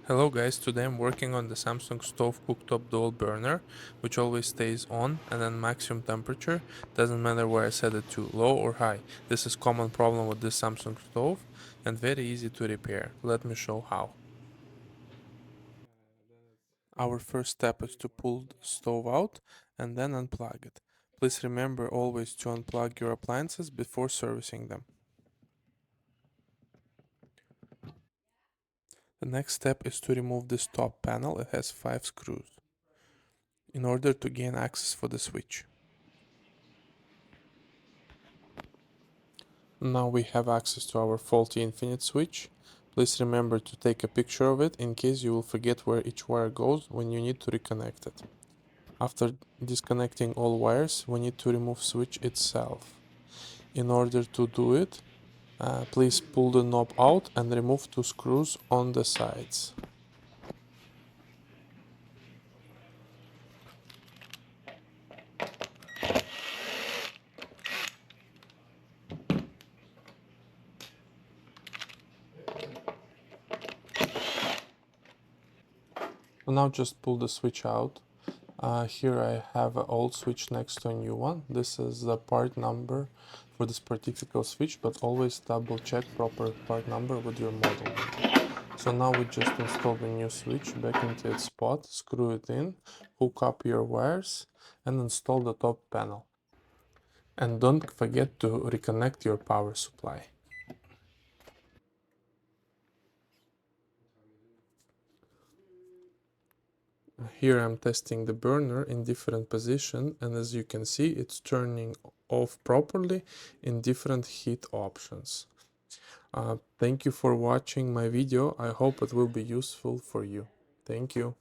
Hello guys, today I'm working on the Samsung stove cooktop dual burner, which always stays on and then maximum temperature, doesn't matter where I set it to, low or high. This is common problem with this Samsung stove and very easy to repair. Let me show how. Our first step is to pull the stove out and then unplug it. Please remember always to unplug your appliances before servicing them. The next step is to remove this top panel. It has 5 screws in order to gain access for the switch. Now we have access to our faulty infinite switch. Please remember to take a picture of it in case you will forget where each wire goes when you need to reconnect it. After disconnecting all wires, we need to remove switch itself. In order to do it, please pull the knob out and remove 2 screws on the sides. Now just pull the switch out. Here I have an old switch next to a new one. This is the part number for this particular switch, but always double check proper part number with your model. So now we just install the new switch back into its spot, screw it in, hook up your wires and install the top panel. And don't forget to reconnect your power supply. Here I'm testing the burner in different position, and as you can see it's turning off properly in different heat options. Thank you for watching my video. I hope it will be useful for you. Thank you.